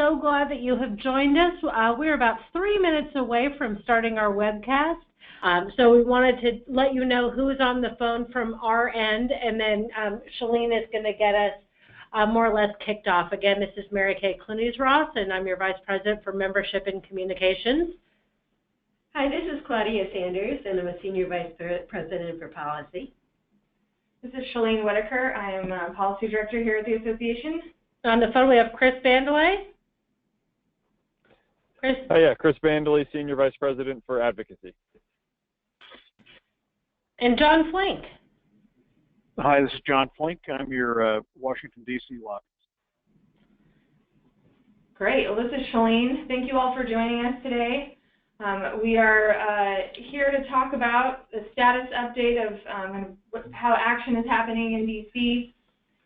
so glad that you have joined us. We're about 3 minutes away from starting our webcast. So we wanted to let you know who's on the phone from our end, and then Shalene is going to get us more or less kicked off. Again, this is Mary Kay Clunies-Ross, and I'm your Vice President for Membership and Communications. Hi, this is Claudia Sanders, and I'm a Senior Vice President for Policy. This is Shalene Whitaker. I am Policy Director here at the Association. On the phone, we have Chris Vandelay. Chris? Chris Vandelay, Senior Vice President for Advocacy. And John Flink. Hi, this is John Flink. I'm your Washington, D.C. lobbyist. Great. Well, this is Shalene. Thank you all for joining us today. We are here to talk about the status update of how action is happening in D.C.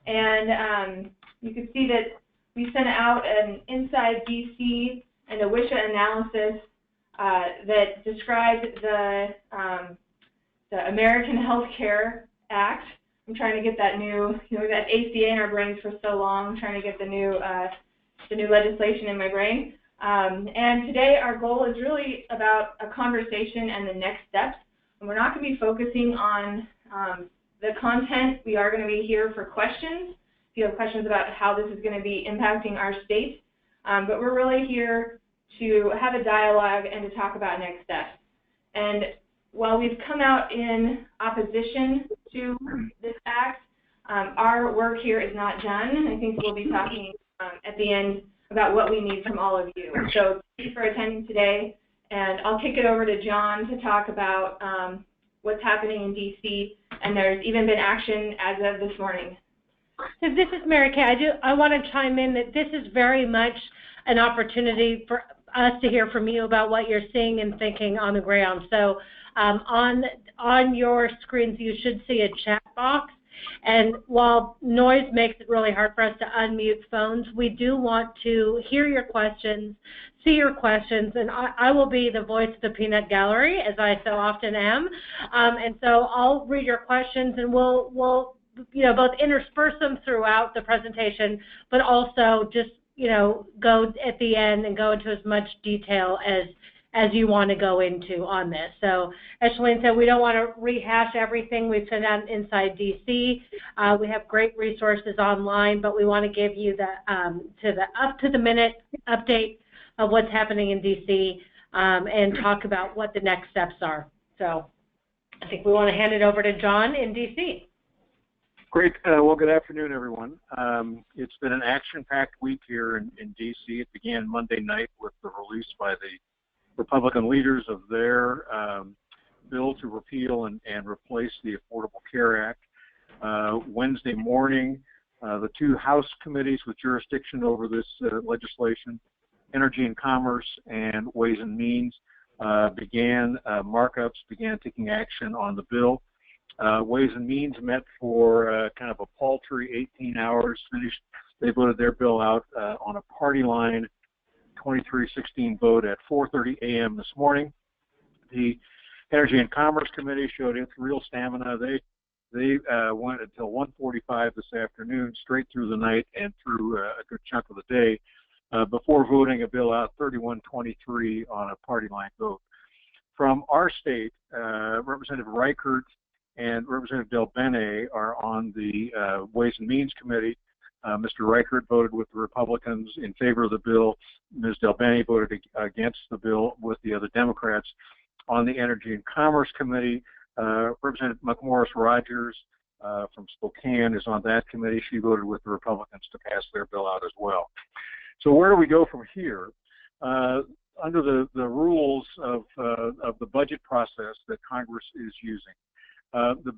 And you can see that we sent out an Inside D.C. and a WSHA analysis that described the American Health Care Act. I'm trying to get that new, we've had ACA in our brains for so long. I'm trying to get the new legislation in my brain. And today our goal is really about a conversation and the next steps. And we're not going to be focusing on the content. We are going to be here for questions. If you have questions about how this is going to be impacting our state. But we're really here to have a dialogue and to talk about next steps. And while we've come out in opposition to this act, our work here is not done. I think we'll be talking at the end about what we need from all of you. So thank you for attending today, and I'll kick it over to John to talk about what's happening in D.C., and there's even been action as of this morning. So this is Mary Kay. I want to chime in that this is very much an opportunity for us to hear from you about what you're seeing and thinking on the ground. So on your screens, you should see a chat box. And while noise makes it really hard for us to unmute phones, we do want to hear your questions, see your questions, and I will be the voice of the peanut gallery, as I so often am. And so I'll read your questions, and we'll both intersperse them throughout the presentation, but also just go at the end and go into as much detail as you want to go into on this. So as Shalene said, we don't want to rehash everything we've sent out Inside DC. We have great resources online, but we want to give you the up-to-the-minute update of what's happening in DC and talk about what the next steps are. So I think we want to hand it over to John in DC. Great. Well, good afternoon, everyone. It's been an action-packed week here in D.C. It began Monday night with the release by the Republican leaders of their bill to repeal and replace the Affordable Care Act. Wednesday morning, the two House committees with jurisdiction over this legislation, Energy and Commerce and Ways and Means, began taking action on the bill. Ways and Means met for kind of a paltry 18 hours, finished. They voted their bill out on a party line 23-16 vote at 4:30 a.m. this morning. The Energy and Commerce Committee showed its real stamina. They went until 1:45 this afternoon, straight through the night and through a good chunk of the day, before voting a bill out 31-23 on a party line vote. From our state, Representative Reichert and Representative Del Bene are on the Ways and Means Committee. Mr. Reichert voted with the Republicans in favor of the bill. Ms. Del Bene voted against the bill with the other Democrats. On the Energy and Commerce Committee, Representative McMorris Rogers from Spokane is on that committee. She voted with the Republicans to pass their bill out as well. So where do we go from here? Under the rules of the budget process that Congress is using, the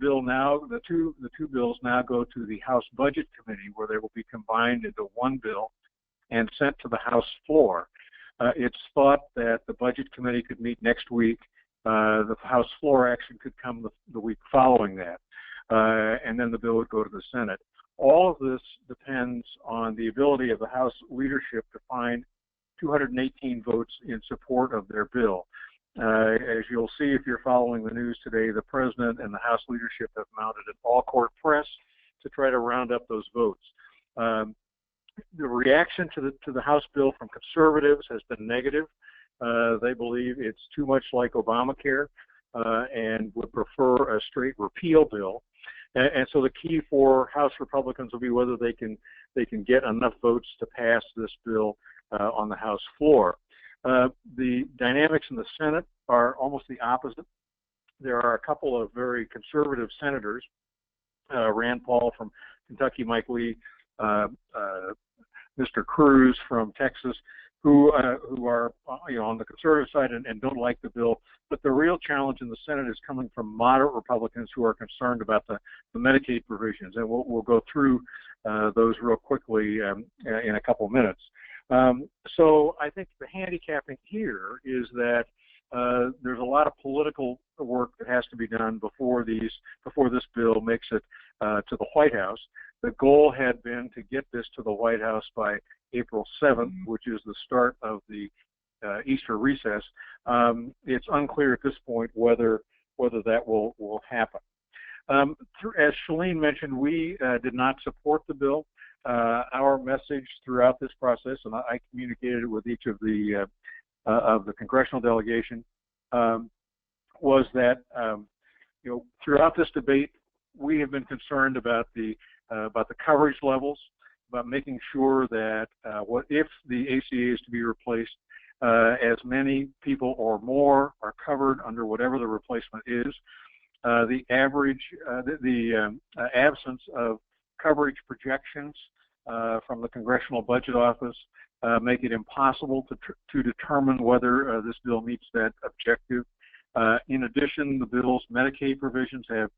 two bills now go to the House Budget Committee, where they will be combined into one bill and sent to the House floor. It's thought that the Budget Committee could meet next week. The House floor action could come the week following that, and then the bill would go to the Senate. All of this depends on the ability of the House leadership to find 218 votes in support of their bill. As you'll see if you're following the news today, the President and the House leadership have mounted an all-court press to try to round up those votes. The reaction to the House bill from conservatives has been negative. They believe it's too much like Obamacare and would prefer a straight repeal bill. And so the key for House Republicans will be whether they can get enough votes to pass this bill on the House floor. The dynamics in the Senate are almost the opposite. There are a couple of very conservative senators, Rand Paul from Kentucky, Mike Lee, Mr. Cruz from Texas, who are on the conservative side and don't like the bill. But the real challenge in the Senate is coming from moderate Republicans who are concerned about the Medicaid provisions, and we'll go through those real quickly in a couple minutes. So I think the handicapping here is that there's a lot of political work that has to be done before this bill makes it to the White House. The goal had been to get this to the White House by April 7th, which is the start of the Easter recess. It's unclear at this point whether that will happen. As Shalene mentioned, we did not support the bill. Our message throughout this process, and I communicated it with each of the congressional delegation, was that throughout this debate, we have been concerned about the coverage levels, about making sure that what if the ACA is to be replaced, as many people or more are covered under whatever the replacement is. The absence of coverage projections from the Congressional Budget Office make it impossible to determine whether this bill meets that objective. In addition, the bill's Medicaid provisions have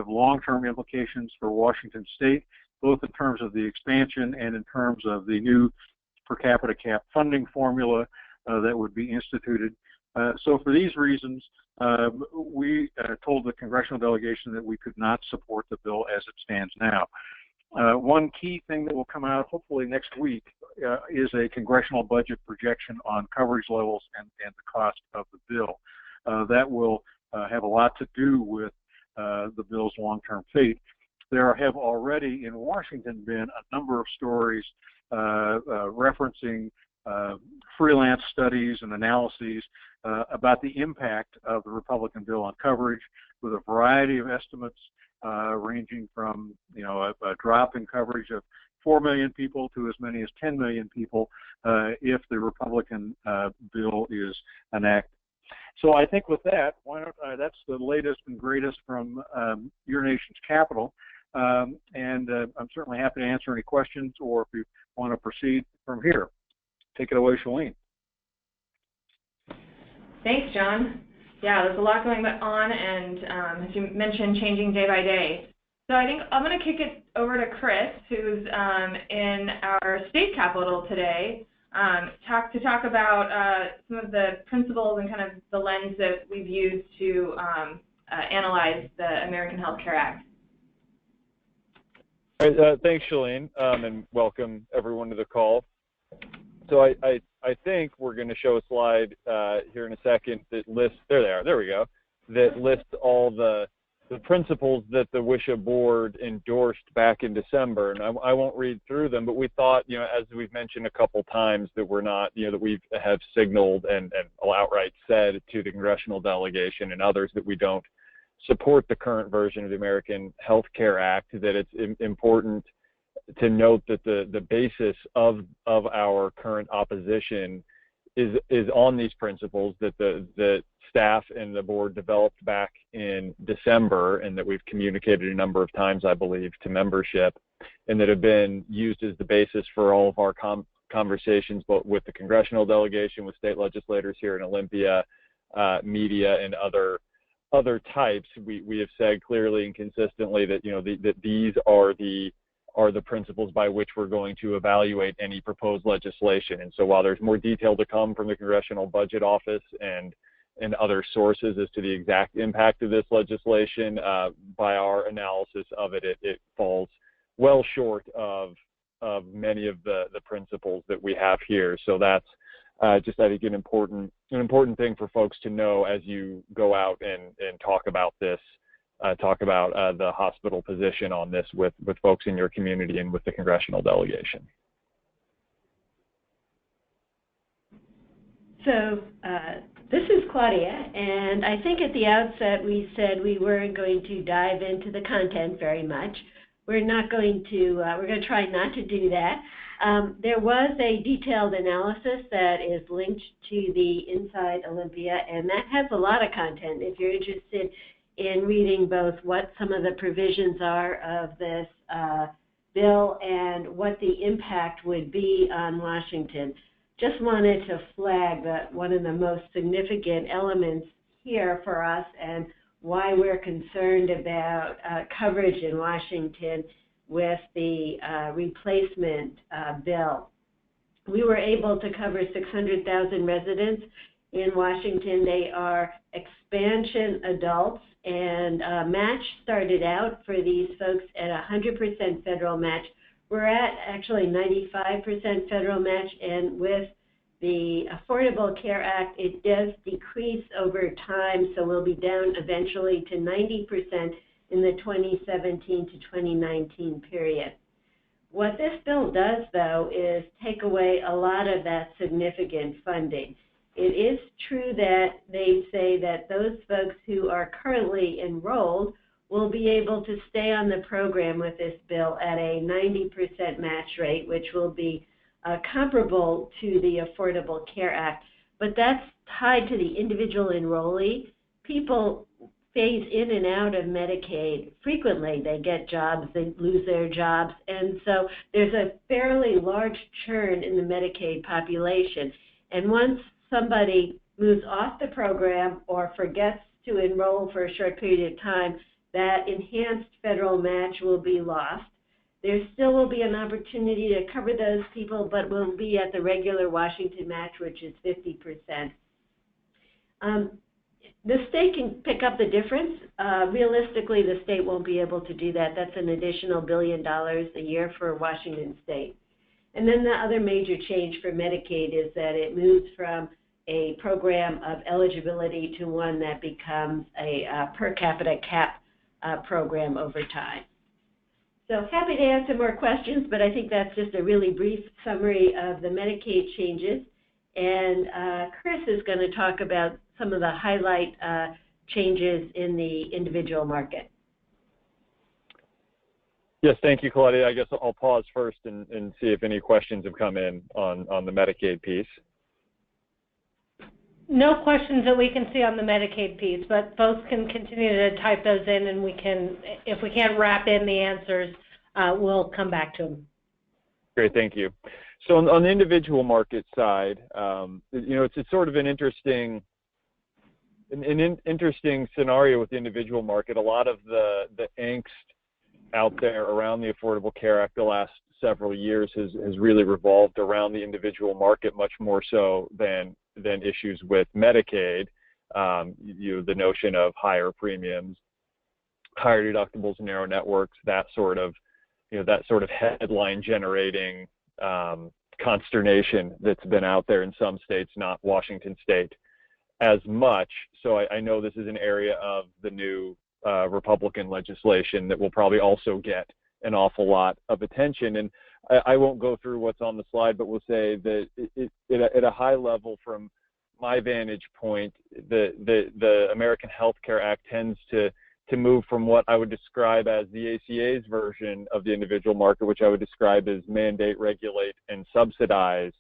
long-term implications for Washington State, both in terms of the expansion and in terms of the new per capita cap funding formula that would be instituted. So for these reasons, we told the congressional delegation that we could not support the bill as it stands now. One key thing that will come out hopefully next week is a congressional budget projection on coverage levels and the cost of the bill. That will have a lot to do with the bill's long-term fate. There have already in Washington been a number of stories referencing freelance studies and analyses about the impact of the Republican bill on coverage, with a variety of estimates ranging from a drop in coverage of 4 million people to as many as 10 million people if the Republican bill is enacted. So I think with that, that's the latest and greatest from your nation's capital. And I'm certainly happy to answer any questions, or if you want to proceed from here. Take it away, Shalene. Thanks, John. Yeah, there's a lot going on, and as you mentioned, changing day by day. So I think I'm going to kick it over to Chris, who's in our state capitol today, to talk about some of the principles and kind of the lens that we've used to analyze the American Health Care Act. All right, thanks, Shalene, and welcome everyone to the call. So I think we're going to show a slide here in a second that lists, there we go, that lists all the principles that the WSHA board endorsed back in December. And I won't read through them, but we thought, as we've mentioned a couple times, that we're not, that we have signaled and outright said to the congressional delegation and others that we don't support the current version of the American Health Care Act, that it's important to note that the basis of our current opposition is on these principles that the staff and the board developed back in December, and that we've communicated a number of times, I believe, to membership, and that have been used as the basis for all of our conversations, both with the congressional delegation, with state legislators here in Olympia, media, and other types. We have said clearly and consistently that that these are the principles by which we're going to evaluate any proposed legislation. And so while there's more detail to come from the Congressional Budget Office and other sources as to the exact impact of this legislation, by our analysis of it, it falls well short of many of the principles that we have here. So that's just, I think, an important thing for folks to know as you go out and talk about this. Talk about the hospital position on this with folks in your community and with the congressional delegation. This is Claudia, and I think at the outset we said we weren't going to dive into the content very much. We're going to try not to do that. There was a detailed analysis that is linked to the Inside Olympia, and that has a lot of content. If you're interested in reading both what some of the provisions are of this bill and what the impact would be on Washington. Just wanted to flag that one of the most significant elements here for us and why we're concerned about coverage in Washington with the replacement bill. We were able to cover 600,000 residents in Washington. They are expansion adults, and match started out for these folks at 100% federal match. We're at actually 95% federal match, and with the Affordable Care Act, it does decrease over time, so we'll be down eventually to 90% in the 2017 to 2019 period. What this bill does, though, is take away a lot of that significant funding. It is true that they say that those folks who are currently enrolled will be able to stay on the program with this bill at a 90% match rate, which will be comparable to the Affordable Care Act. But that's tied to the individual enrollee. People phase in and out of Medicaid frequently. They get jobs, they lose their jobs, and so there's a fairly large churn in the Medicaid population. And once somebody moves off the program or forgets to enroll for a short period of time, that enhanced federal match will be lost. There still will be an opportunity to cover those people, but will be at the regular Washington match, which is 50%. The state can pick up the difference. Realistically, the state won't be able to do that. That's an additional $1 billion a year for Washington state. And then the other major change for Medicaid is that it moves from a program of eligibility to one that becomes a per capita cap program over time. So happy to answer more questions, but I think that's just a really brief summary of the Medicaid changes. And Chris is going to talk about some of the highlight changes in the individual market. Yes, thank you, Claudia. I guess I'll pause first and see if any questions have come in on the Medicaid piece. No questions that we can see on the Medicaid piece, but folks can continue to type those in, and we can, if we can't wrap in the answers, we'll come back to them. Great, thank you. So on the individual market side, it's sort of an interesting scenario with the individual market. A lot of the angst out there around the Affordable Care Act the last several years has really revolved around the individual market, much more so than issues with Medicaid. The notion of higher premiums, higher deductibles, narrow networks, that sort of headline generating consternation that's been out there in some states, not Washington state as much. So I know this is an area of the new Republican legislation that will probably also get an awful lot of attention. And I won't go through what's on the slide, but we'll say that at a high level, from my vantage point, the American Health Care Act tends to move from what I would describe as the ACA's version of the individual market, which I would describe as mandate, regulate, and subsidize,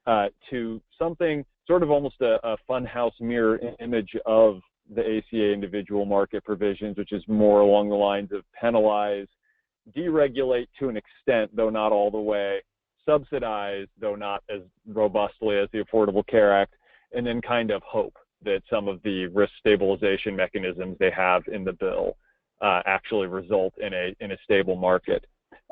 to something sort of almost a funhouse mirror image of the ACA individual market provisions, which is more along the lines of penalize, deregulate to an extent, though not all the way, subsidize, though not as robustly as the Affordable Care Act, and then kind of hope that some of the risk stabilization mechanisms they have in the bill actually result in a stable market.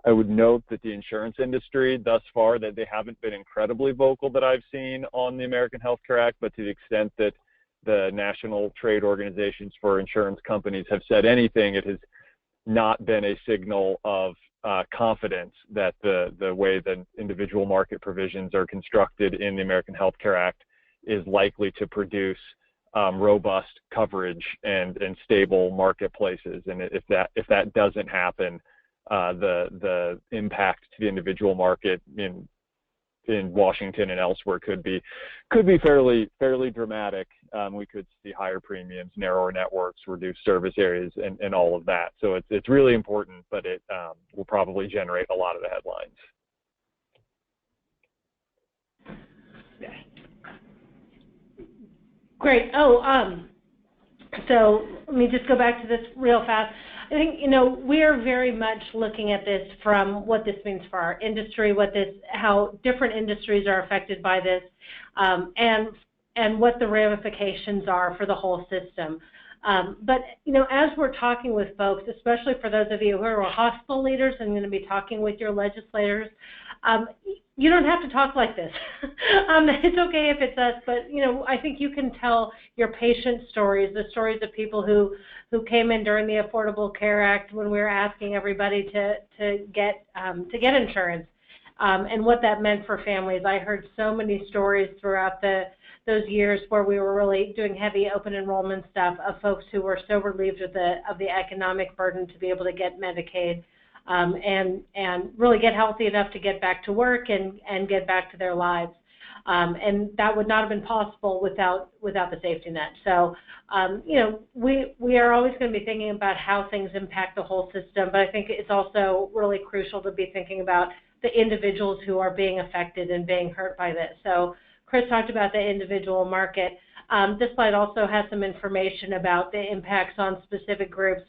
I would note that the insurance industry thus far, that they haven't been incredibly vocal that I've seen on the American Health Care Act, but to the extent that the national trade organizations for insurance companies have said anything, it has not been a signal of confidence that the way the individual market provisions are constructed in the American Health Care Act is likely to produce robust coverage and stable marketplaces. And if that doesn't happen, the impact to the individual market in in Washington and elsewhere could be fairly dramatic. We could see higher premiums, narrower networks, reduced service areas, and all of that. So it's really important, but it will probably generate a lot of the headlines. Great. So let me just go back to this real fast. I think, we are very much looking at this from what this means for our industry, how different industries are affected by this, and what the ramifications are for the whole system. But, as we're talking with folks, especially for those of you who are hospital leaders and going to be talking with your legislators, you don't have to talk like this. It's okay if it's us, but, I think you can tell your patient stories, the stories of people who came in during the Affordable Care Act when we were asking everybody to get insurance, and what that meant for families. I heard so many stories throughout those years where we were really doing heavy open enrollment stuff of folks who were so relieved of the economic burden to be able to get Medicaid, and really get healthy enough to get back to work and get back to their lives. And that would not have been possible without the safety net. So, we are always going to be thinking about how things impact the whole system, but I think it's also really crucial to be thinking about the individuals who are being affected and being hurt by this. So Chris talked about the individual market. This slide also has some information about the impacts on specific groups,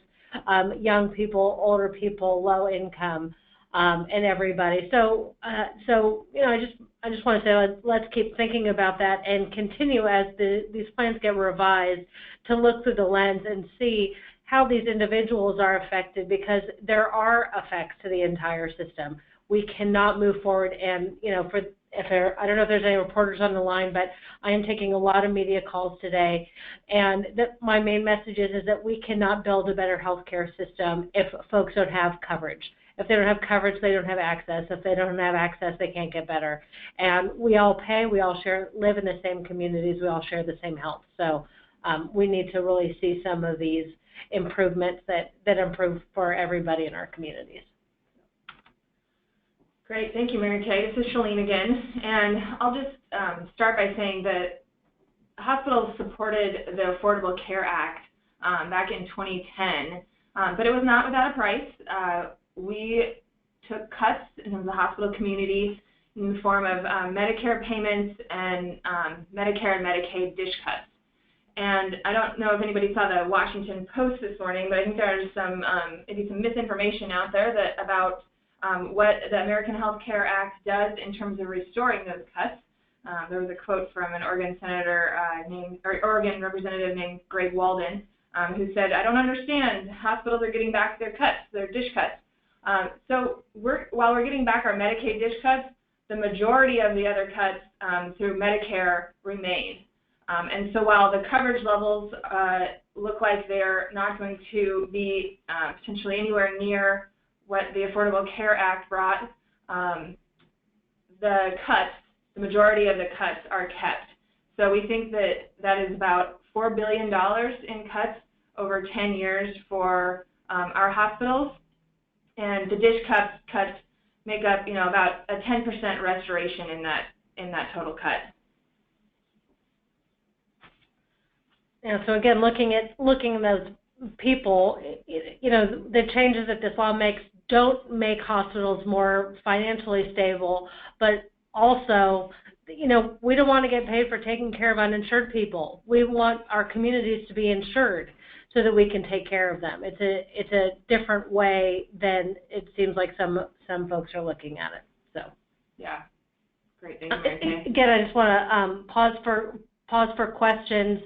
young people, older people, low income, and everybody. So, I just want to say let's keep thinking about that and continue as these plans get revised to look through the lens and see how these individuals are affected, because there are effects to the entire system. We cannot move forward, and I don't know if there's any reporters on the line, but I am taking a lot of media calls today, and my main message is that we cannot build a better healthcare system if folks don't have coverage. If they don't have coverage, they don't have access. If they don't have access, they can't get better. And we all pay, we all live in the same communities, we all share the same health. So we need to really see some of these improvements that improve for everybody in our communities. Great, thank you, Mary Kay. This is Shalene again, and I'll just start by saying that hospitals supported the Affordable Care Act back in 2010, but it was not without a price. We took cuts in the hospital community in the form of Medicare payments and Medicare and Medicaid DSH cuts. And I don't know if anybody saw the Washington Post this morning, but I think there's maybe some misinformation out there about what the American Health Care Act does in terms of restoring those cuts. There was a quote from an Oregon Oregon representative named Greg Walden, who said, "I don't understand. Hospitals are getting back their cuts, their DSH cuts." So while we're getting back our Medicaid DSH cuts, the majority of the other cuts through Medicare remain. And so while the coverage levels look like they're not going to be potentially anywhere near what the Affordable Care Act brought, the majority of the cuts are kept. So we think that is about $4 billion in cuts over 10 years for our hospitals. And the DSH cuts make up, about a 10% restoration in that total cut. Yeah. So again, looking at those people, the changes that this law makes don't make hospitals more financially stable, but also, we don't want to get paid for taking care of uninsured people. We want our communities to be insured so that we can take care of them. It's a different way than it seems like some folks are looking at it. So yeah, great. Thank you, Mary Kay. Again, I just want to pause for questions.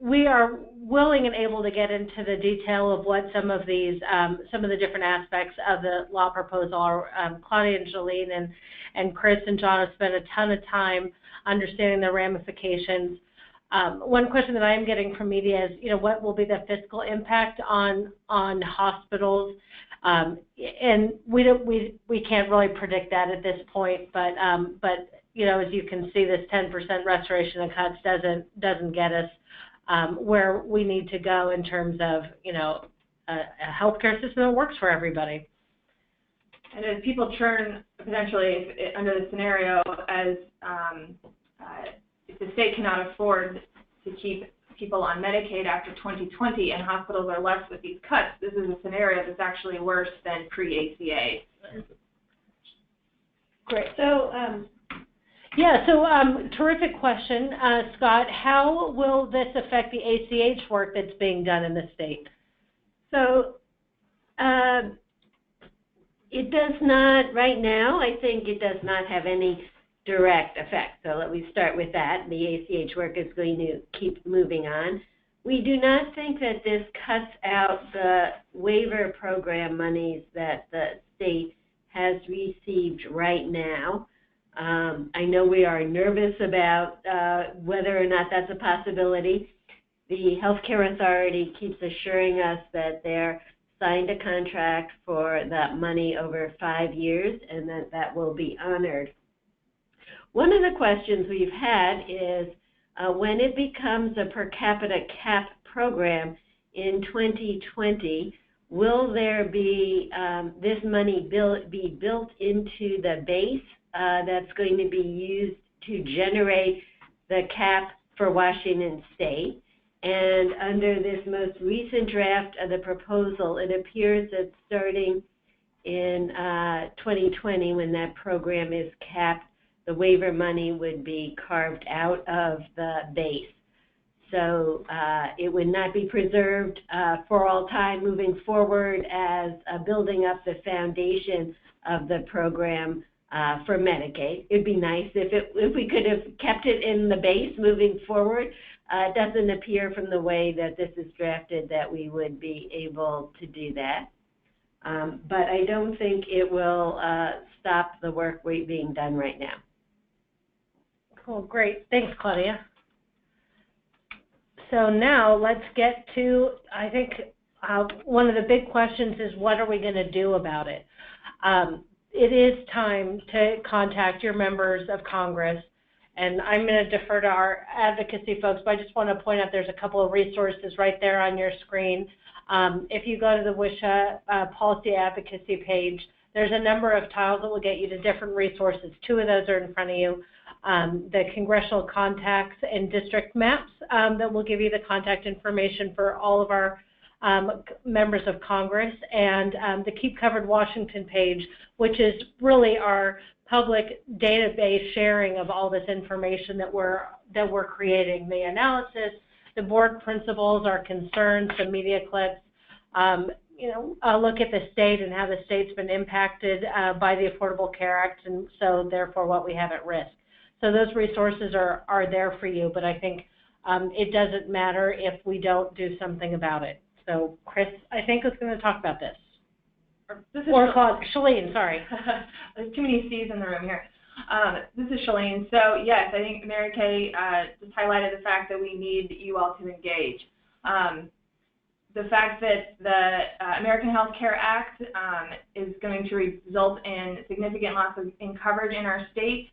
We are willing and able to get into the detail of what some of the different aspects of the law proposal are. Claudia and Jolene and Chris and John have spent a ton of time understanding the ramifications. One question that I am getting from media is, what will be the fiscal impact on hospitals? And we can't really predict that at this point, but as you can see, this 10% restoration of cuts doesn't get us where we need to go in terms of a healthcare system that works for everybody. and as people churn potentially under the scenario, as if the state cannot afford to keep people on Medicaid after 2020 and hospitals are left with these cuts, this is a scenario that's actually worse than pre-ACA. Great. So, terrific question, Scott. How will this affect the ACH work that's being done in the state? So, it does not, right now, I think it does not have any direct effect. So let me start with that. The ACH work is going to keep moving on. We do not think that this cuts out the waiver program monies that the state has received right now. I know we are nervous about whether or not that's a possibility. The Healthcare Authority keeps assuring us that they're signed a contract for that money over 5 years and that will be honored. One of the questions we've had is when it becomes a per capita cap program in 2020, will there be this money be built into the base that's going to be used to generate the cap for Washington State? And under this most recent draft of the proposal, it appears that starting in 2020, when that program is capped, the waiver money would be carved out of the base. So it would not be preserved for all time moving forward as building up the foundation of the program for Medicaid. It'd be nice if we could have kept it in the base moving forward. It doesn't appear from the way that this is drafted that we would be able to do that. But I don't think it will stop the work being done right now. Cool, great. Thanks, Claudia. So now let's get to, I think, one of the big questions is what are we going to do about it? It is time to contact your members of Congress, and I'm going to defer to our advocacy folks, but I just want to point out there's a couple of resources right there on your screen. If you go to the WSHA policy advocacy page, there's a number of tiles that will get you to different resources. 2 of those are in front of you. The congressional contacts and district maps that will give you the contact information for all of our members of Congress, and the Keep Covered Washington page, which is really our public database sharing of all this information that we're creating, the analysis, the board principles, our concerns, the media clips, look at the state and how the state's been impacted by the Affordable Care Act, and so therefore what we have at risk. So those resources are there for you, but I think it doesn't matter if we don't do something about it. So Chris, I think, is going to talk about this. Or Shalene, sorry. There's too many C's in the room here. This is Shalene. So yes, I think Mary Kay just highlighted the fact that we need you all to engage. The fact that the American Health Care Act is going to result in significant loss in coverage in our state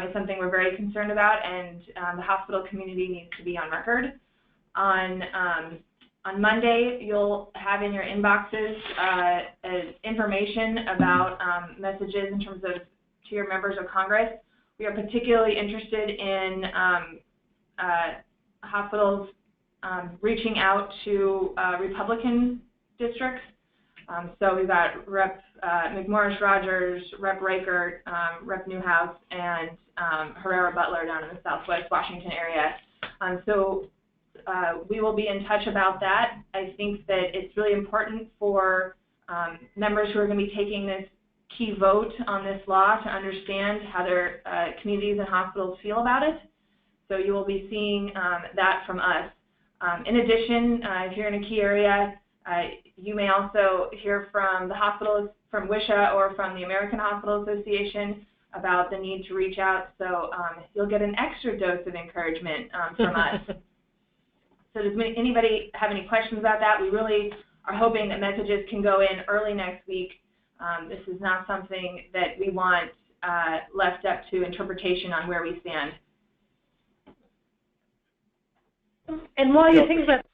is something we're very concerned about, and the hospital community needs to be on record. On Monday, you'll have in your inboxes information about messages in terms of to your members of Congress. We are particularly interested in hospitals reaching out to Republican districts. So we've got Rep. McMorris Rogers, Rep. Reichert, Rep. Newhouse, and Herrera Butler down in the Southwest Washington area. We will be in touch about that. I think that it's really important for members who are going to be taking this key vote on this law to understand how their communities and hospitals feel about it. So you will be seeing that from us. In addition, if you're in a key area, you may also hear from the hospitals, from WSHA or from the American Hospital Association about the need to reach out. So you'll get an extra dose of encouragement from us. So does anybody have any questions about that? We really are hoping that messages can go in early next week. This is not something that we want left up to interpretation on where we stand. And while you think about,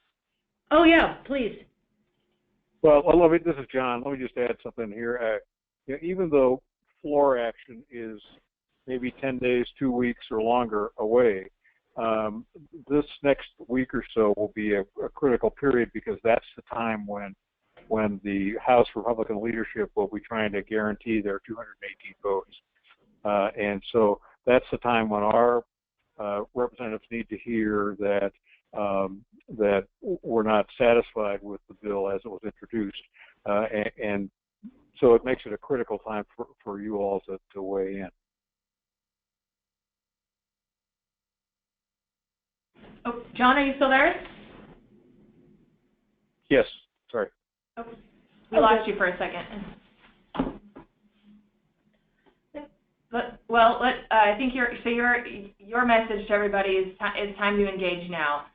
oh yeah, please. Well, this is John. Let me just add something here. even though floor action is maybe 10 days, 2 weeks, or longer away, this next week or so will be a critical period, because that's the time when the House Republican leadership will be trying to guarantee their 218 votes. And so that's the time when our representatives need to hear that that we're not satisfied with the bill as it was introduced. And so it makes it a critical time for you all to weigh in. Oh, John, are you still there? Yes, sorry. Oh, we lost you for a second. I think your message to everybody is time to engage now,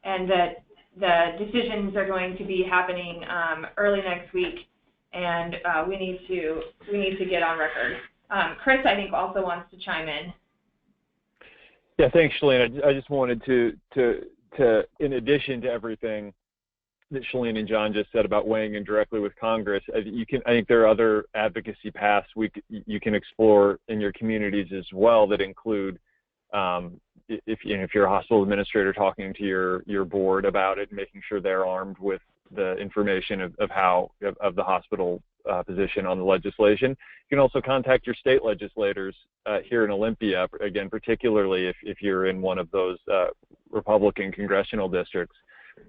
and that the decisions are going to be happening early next week, and we need to get on record. Chris, I think, also wants to chime in. Yeah, thanks, Shalene. I just wanted to in addition to everything that Shalene and John just said about weighing in directly with Congress, I think there are other advocacy paths you can explore in your communities as well that include, if you're a hospital administrator, talking to your board about it, and making sure they're armed with the information of the hospital position on the legislation. You can also contact your state legislators here in Olympia, again, particularly if you're in one of those Republican congressional districts,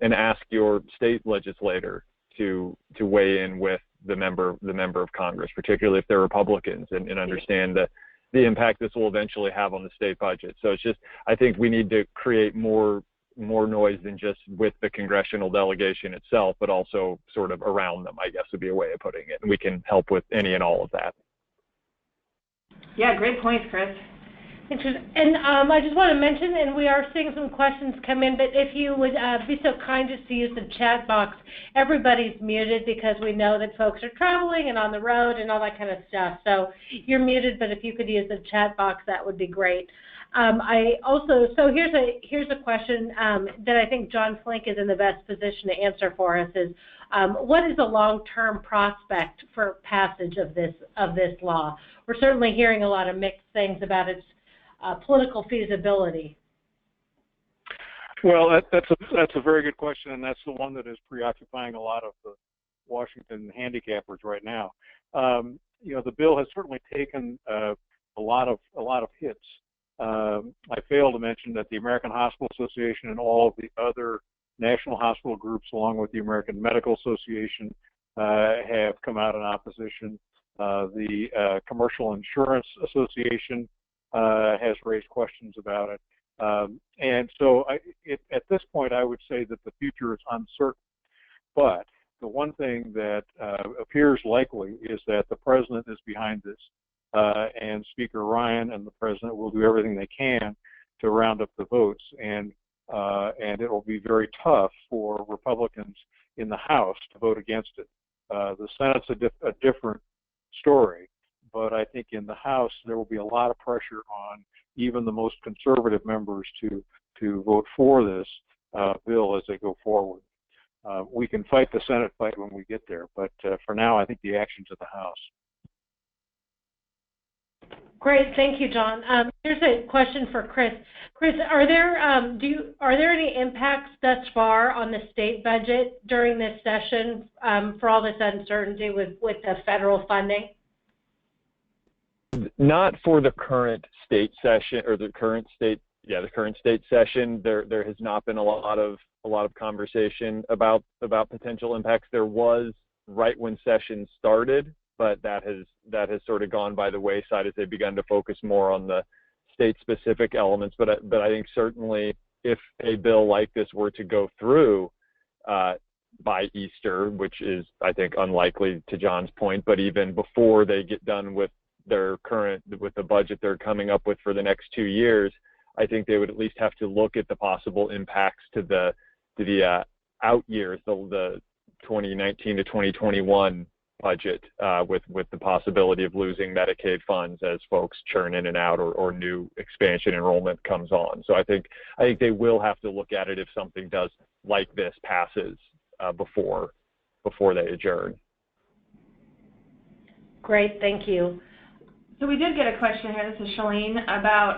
and ask your state legislator to weigh in with the member of Congress, particularly if they're Republicans, and understand the impact this will eventually have on the state budget. So it's just, I think we need to create more noise than just with the congressional delegation itself, but also sort of around them, I guess would be a way of putting it. And we can help with any and all of that. Yeah, great points, Chris. And I just want to mention, and we are seeing some questions come in, but if you would be so kind as to use the chat box. Everybody's muted because we know that folks are traveling and on the road and all that kind of stuff. So you're muted, but if you could use the chat box, that would be great. So here's a question that I think John Flink is in the best position to answer for us is, what is the long-term prospect for passage of this law? We're certainly hearing a lot of mixed things about its political feasibility. Well, that's a very good question, and that's the one that is preoccupying a lot of the Washington handicappers right now. The bill has certainly taken a lot of hits. I failed to mention that the American Hospital Association and all of the other national hospital groups, along with the American Medical Association, have come out in opposition. The Commercial Insurance Association has raised questions about it. And so at this point, I would say that the future is uncertain. But the one thing that appears likely is that the president is behind this, and Speaker Ryan and the president will do everything they can to round up the votes, and it will be very tough for Republicans in the House to vote against it. The Senate's a different story, but I think in the House there will be a lot of pressure on even the most conservative members to vote for this bill as they go forward. We can fight the Senate fight when we get there, but for now I think the action's at the House. Great, thank you, John. Here's a question for Chris. Chris, are there any impacts thus far on the state budget during this session for all this uncertainty with the federal funding? Not for the current state session, or the current state session. There has not been a lot of conversation about potential impacts. There was right when session started, but that has sort of gone by the wayside as they've begun to focus more on the state-specific elements. But I think certainly if a bill like this were to go through by Easter, which is, I think, unlikely to John's point, but even before they get done with the budget they're coming up with for the next 2 years, I think they would at least have to look at the possible impacts to the out years, the 2019 to 2021 budget, with the possibility of losing Medicaid funds as folks churn in and out, or new expansion enrollment comes on. So I think they will have to look at it if something does like this passes before they adjourn. Great, thank you. So we did get a question here, this is Shalene, about,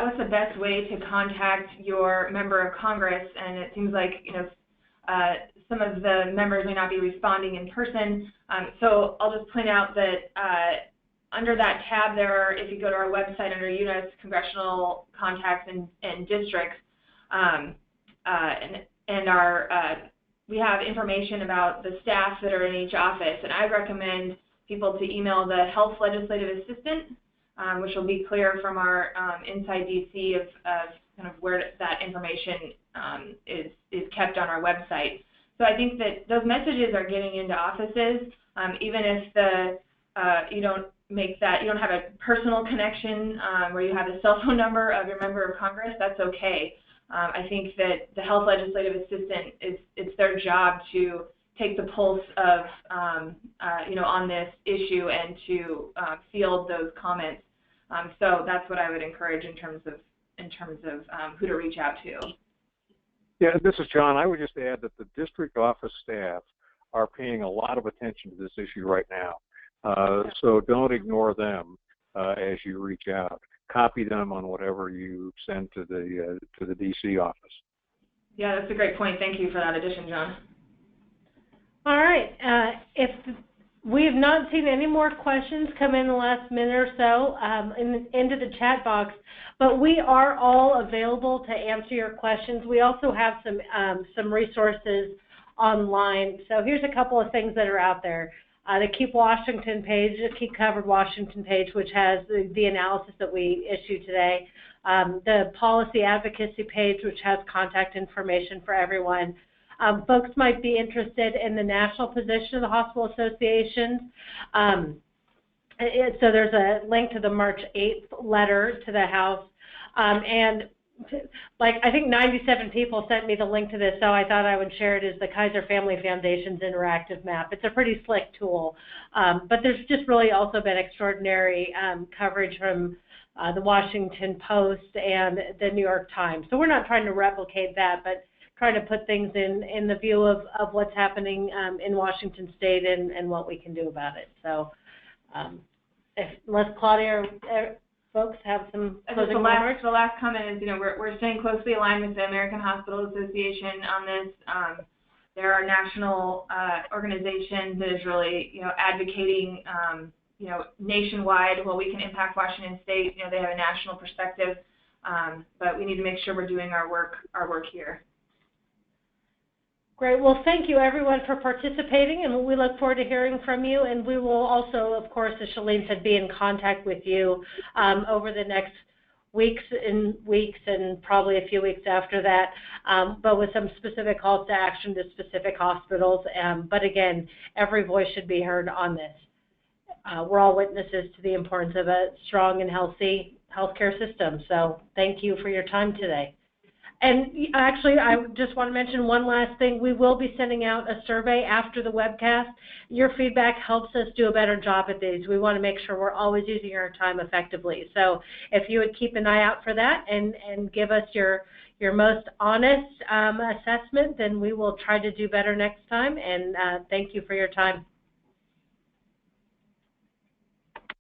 what's the best way to contact your member of Congress, and it seems like, some of the members may not be responding in person. So I'll just point out that under that tab there, if you go to our website under U.S. Congressional Contacts and Districts, we have information about the staff that are in each office, and I recommend people to email the Health Legislative Assistant, which will be clear from our Inside DC of kind of where that information is kept on our website. So I think that those messages are getting into offices, even if you don't have a personal connection where you have the cell phone number of your member of Congress, that's okay. I think that the Health Legislative Assistant, it's their job to take the pulse of, on this issue and to field those comments. So that's what I would encourage in terms of who to reach out to. Yeah, this is John. I would just add that the district office staff are paying a lot of attention to this issue right now. So don't ignore them as you reach out. Copy them on whatever you send to the DC office. Yeah, that's a great point. Thank you for that addition, John. All right. If we have not seen any more questions come in the last minute or so into the chat box, but we are all available to answer your questions. We also have some resources online. So here's a couple of things that are out there. The Keep Washington page, the Keep Covered Washington page, which has the analysis that we issued today. The Policy Advocacy page, which has contact information for everyone. Folks might be interested in the national position of the hospital associations. So there's a link to the March 8th letter to the House. And I think 97 people sent me the link to this, so I thought I would share it as the Kaiser Family Foundation's interactive map. It's a pretty slick tool. But there's just really also been extraordinary coverage from the Washington Post and the New York Times. So we're not trying to replicate that, but trying to put things in the view of what's happening in Washington State and what we can do about it. So unless Claudia or folks have some closing remarks. The last comment is, we're staying closely aligned with the American Hospital Association on this. They're our national organization that is really, advocating, nationwide. Well, we can impact Washington State. They have a national perspective, but we need to make sure we're doing our work here. Great. Well, thank you, everyone, for participating, and we look forward to hearing from you. And we will also, of course, as Shalene said, be in contact with you over the next weeks and probably a few weeks after that, but with some specific calls to action to specific hospitals. But again, every voice should be heard on this. We're all witnesses to the importance of a strong and healthy healthcare system. So thank you for your time today. And actually, I just want to mention one last thing. We will be sending out a survey after the webcast. Your feedback helps us do a better job at these. We want to make sure we're always using our time effectively. So if you would keep an eye out for that and give us your most honest assessment, then we will try to do better next time. And thank you for your time.